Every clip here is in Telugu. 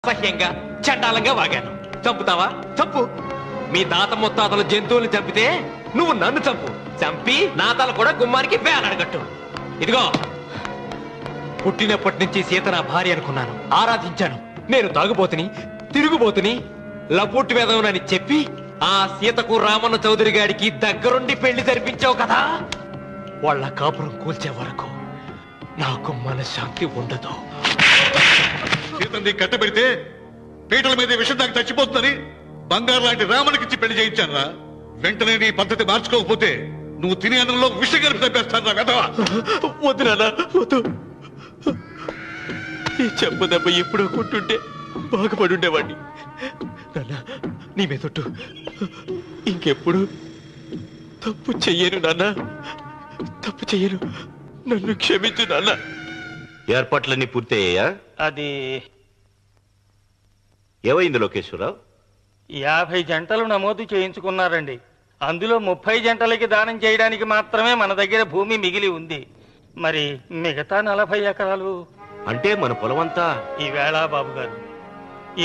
అసహ్యంగా చండాలంగా వాగాను. చంపుతావా? చంపు. మీ తాత ముత్తాతలు జంతువులు చంపితే నువ్వు నన్ను చంపు. చంపి నా తల కూడా గుమ్మానికి వేలాడగట్టు. ఇదిగో, పుట్టినప్పటి నుంచి సీత నా భార్య అనుకున్నాను, ఆరాధించాను. నేను తాగుబోతుని, తిరుగుబోతుని, లపుట్టు వేదవునని చెప్పి ఆ సీతకు రామన్న చౌదరి గారికి దగ్గరుండి పెళ్లి జరిపించావు కదా. వాళ్ళ కాపురం కూల్చే వరకు నాకు మనశ్శాంతి ఉండదు. సీతని కట్టబెడితే పీటల మీద విషం దాకా చచ్చిపోతుందని బంగారు లాంటి రామునికిచ్చి పెళ్లి చేయించాను. వెంటనే నీ పద్ధతి మార్చుకోకపోతే నువ్వు తినే అన్నంలో విషం కలిపి చంపేస్తాను. వెదవా! వద్దు నాన్న, వద్దు. ఈ చెప్పు దెబ్బ ఎప్పుడో కొట్టుంటే బాగుపడి ఉండేవాడిని. నాన్న, నీ మీదొట్టు ఇంకెప్పుడు తప్పు చెయ్యను నాన్న, తప్పు చెయ్యను. నన్ను క్షమించు నాన్న. ఏర్పాట్లన్నీ పూర్తయ్యాయా? అది ఏమైంది లోకేశ్వరరావు? 50 జంటలు నమోదు చేయించుకున్నారండి. అందులో 30 జంటలకి దానం చేయడానికి మాత్రమే మన దగ్గర భూమి మిగిలి ఉంది. మరి మిగతా 40 ఎకరాలు అంటే మన పొలమంతా ఈవేళ బాబు గారు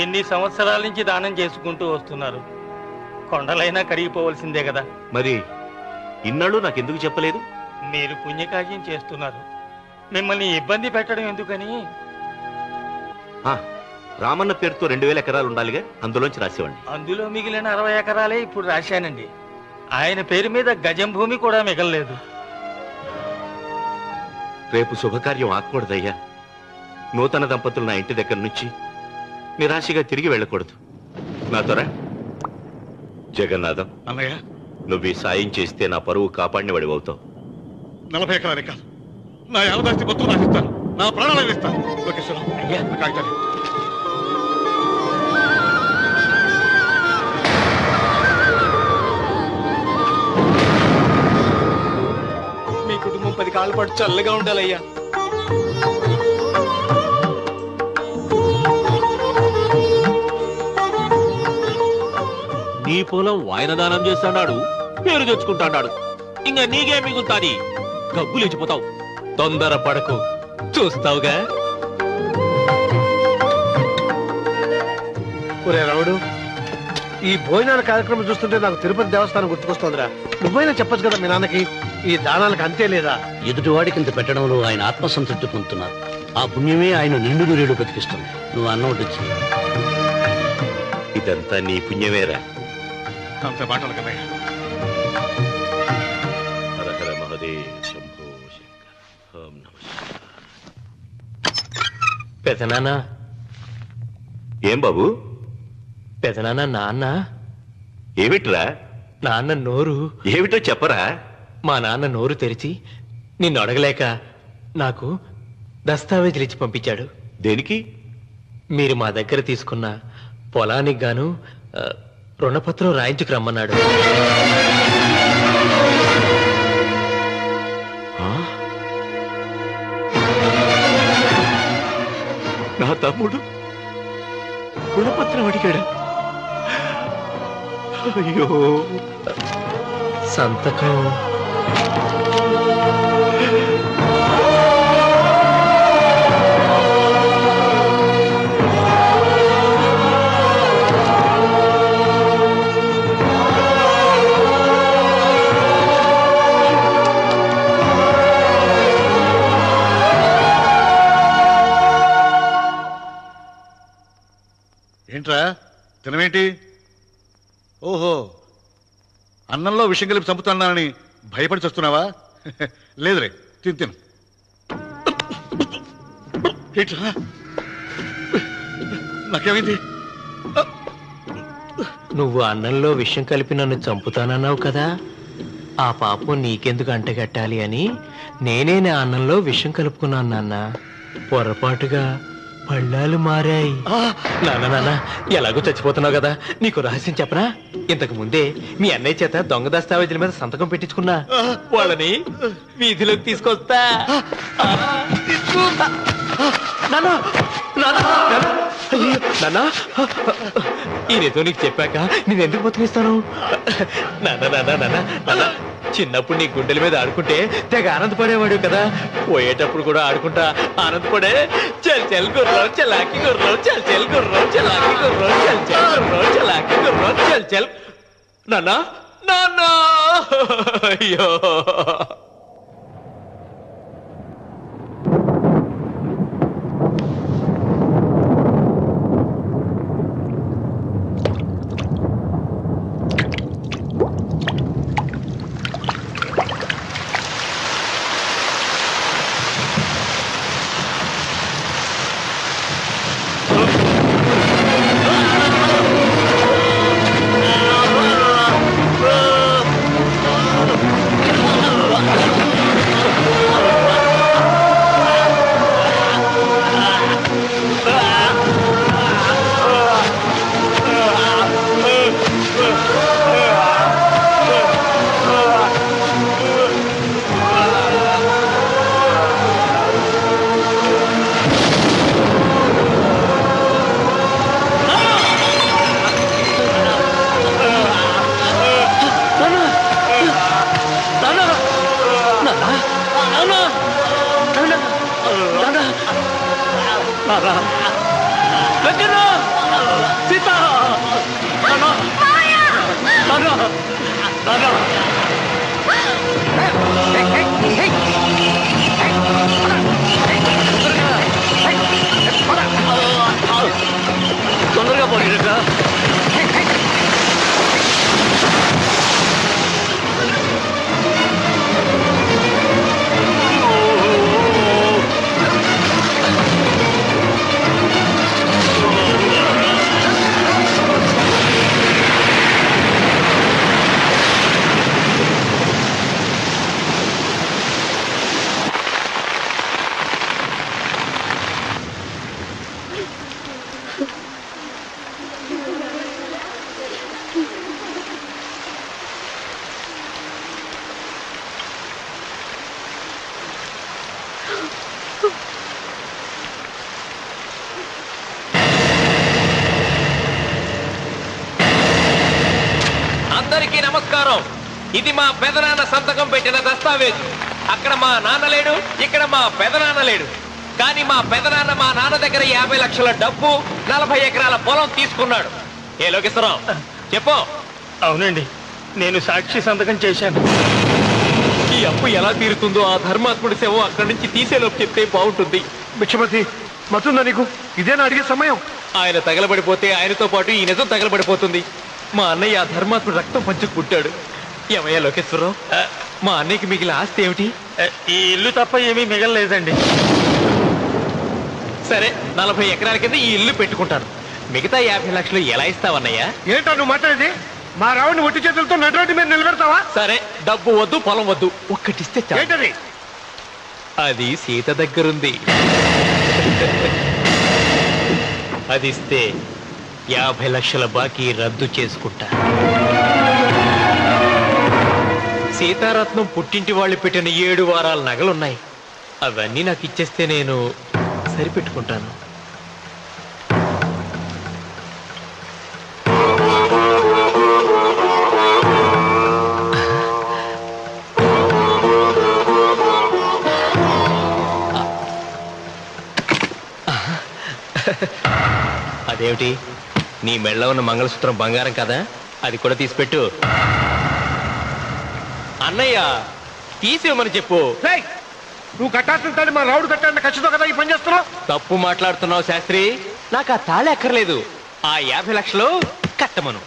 ఎన్ని సంవత్సరాల నుంచి దానం చేసుకుంటూ వస్తున్నారు. కొండలైనా కరిగిపోవలసిందే కదా. మరి ఇన్నాళ్ళు నాకెందుకు చెప్పలేదు? మీరు పుణ్యకార్యం చేస్తున్నారు, మిమ్మల్ని ఇబ్బంది పెట్టడం ఎందుకని. రామన్న పేరుతో 2000 ఎకరాలు ఉండాలిగా, అందులోంచి రాసేవాడిని. అందులో మిగిలిన 60 ఎకరాలే ఇప్పుడు రాశానండి. ఆయన పేరు మీద గజం భూమి కూడా మిగలలేదు. రేపు శుభకార్యం ఆకూడదయ్యా. నూతన దంపతులు నా ఇంటి దగ్గర నుంచి నిరాశగా తిరిగి వెళ్ళకూడదు. నాతోరా జగన్నాథం. అన్నయ్య, నువ్వు ఈ సాయం చేస్తే నా పరువు కాపాడిన వాడివవుతావు. 40 ఎకరాలే కాదు, నా యావదాస్తి మొత్తం రాసిస్తాను. నా ప్రాణాలను ఇస్తాను. లోకేశ్వరరావు, అయ్యా, కాగితాలు. మీ కుటుంబం 10 కాళ్ళ పాటు చల్లగా ఉండాలయ్యా. నీ పొలం వాయన దానం చేస్తాడు, పేరు తెచ్చుకుంటాడు. ఇంకా నీకే మిగులుతాది, గబ్బు లేచిపోతావు. తొందర పడకు, చూస్తావుగా. ఒరే రావుడు, ఈ భోజనాల కార్యక్రమం చూస్తుంటే నాకు తిరుపతి దేవస్థానం గుర్తుకొస్తోందిరా. నువ్వైనా చెప్పచ్చు కదా మీ నాన్నకి, ఈ దానాలకు అంతే లేదా? ఎదుటివాడికి ఇంత పెట్టడంలో ఆయన ఆత్మసంతృప్తి పొందుతున్నారు. ఆ పుణ్యమే ఆయన నిండు నూరేడు బతికిస్తుంది. నువ్వు అన్నం వడ్డించి. ఇదంతా నీ పుణ్యమేరా. అంత మాటలు కన్నయ్య. హర హర మహదేవ్ శంభో శంకర. ఓం నమః శివాయ. పెదనాన్న, ఏం బాబు? పెదనాన్న, నాన్న. ఏమిట్రా? నాన్న నోరు. ఏమిటో చెప్పరా? మా నాన్న నోరు తెరిచి నిన్ను అడగలేక నాకు దస్తావేజీలు ఇచ్చి పంపించాడు. దేనికి? మీరు మా దగ్గర తీసుకున్న పొలానికి గాను రుణపత్రం రాయించుకు రమ్మన్నాడు. నా తమ్ముడు రుణపత్రం అడిగాడు. అయ్యో, సంతకం ఏంట్రా తినవేంటి? ఓహో, అన్నంలో విషం కలిపి చంపుతున్నానని భయపడి చస్తున్నావా? లేదురే, తిను. ఏంట్రా, నాకేమైంది? నువ్వు అన్నంలో విషం కలిపి నన్ను చంపుతానన్నావు కదా, ఆ పాపం నీకెందుకు అంటగట్టాలి అని నేనే నా అన్నంలో విషం కలుపుకున్నాను నాన్న. పొరపాటుగా పళ్ళాలు మారాయి. నాన్న, ఎలాగో చచ్చిపోతున్నావు కదా, నీకు రహస్యం చెప్పనా? ఇంతకు ముందే మీ అన్నయ్య చేత దొంగ దస్తావేజీల మీద సంతకం పెట్టించుకున్నా. వాళ్ళని వీధిలోకి తీసుకొస్తా. నాన్న, ఈయనతో నీకు చెప్పాక నేను ఎందుకు బతికిస్తాను? నాన్న, చిన్నప్పుడు నీ గుండెల మీద ఆడుకుంటే తెగ ఆనందపడేవాడు కదా, పోయేటప్పుడు కూడా ఆడుకుంటా ఆనందపడే. చల్ చల్ గుర్రం చలాకి గుర్రం, చల్ చల్ గుర్రం చలాకి గుర్రం, చల్ చల్ గుర్రం చలాకి గుర్రం, చల్ చల్. నాన్నా నాన్నా, అయ్యో తొందరగా పోయినట్టు. అందరికీ నమస్కారం. ఇది మా పెదనాన్న సంతకం పెట్టిన దస్తావేజు. అక్కడ మా నాన్న లేడు, ఇక్కడ మా పెదనాన్న లేడు. కానీ మా పెదనాన్న మా నాన్న దగ్గర 50 లక్షల డబ్బు, 40 ఎకరాల పొలం తీసుకున్నాడు. ఏ లోకేశ్వరరావు చెప్పు. అవునండి, నేను సాక్షి సంతకం చేశాను. ఈ అప్పు ఎలా తీరుతుందో ఆ ధర్మాత్ముడి సేవ అక్కడి నుంచి తీసేలోపు చెప్తే బాగుంటుంది. భిక్షపతి మతుందా నీకు? ఇదేనా అడిగే సమయం? ఆయన తగలబడిపోతే ఆయనతో పాటు ఈ నిజం తగలబడిపోతుంది. మా అన్నయ్య ఆ ధర్మాత్ముడు రక్తం పంచుకు పుట్టాడు. ఏమయ్యా లోకేశ్వరరావు, మా అన్నయ్యకి మిగిలిన ఆస్తి ఏమిటి? ఈ ఇల్లు తప్ప ఏమీ మిగలలేదండి. సరే, 40 ఎకరాల కింద ఈ ఇల్లు పెట్టుకుంటాను. మిగతా 50 లక్షలు ఎలా ఇస్తావన్నయ్యా? ఏంటో నువ్వు మాట్లాడేది? మా రావుని ఒట్టి చేతులతో నడురోడ్డు మీద నిలబెడతావా? సరే, డబ్బు వద్దు, పొలం వద్దు, ఒక్కటిస్తే చాలు. ఏంటది? అది సీత దగ్గరుంది. అది ఇస్తే 50 లక్షల బాకీ రద్దు చేసుకుంటా. సీతారత్నం పుట్టింటి వాళ్ళు పెట్టిన 7 వారాల నగలున్నాయి. అవన్నీ నాకు ఇచ్చేస్తే నేను సరిపెట్టుకుంటాను. అదేమిటి, నీ మెళ్ళ ఉన్న మంగళసూత్రం బంగారం కదా, అది కూడా తీసిపెట్టు. అన్నయ్య తీసేమని చెప్పు. నువ్వు కట్టాల్సిన మా రావుడు కట్టాలని ఖచ్చితంగా కదా ఈ పని చేస్తున్నావు. తప్పు మాట్లాడుతున్నావు శాస్త్రి. నాకు ఆ తాళి అక్కర్లేదు, ఆ 50 లక్షలు కట్టమను.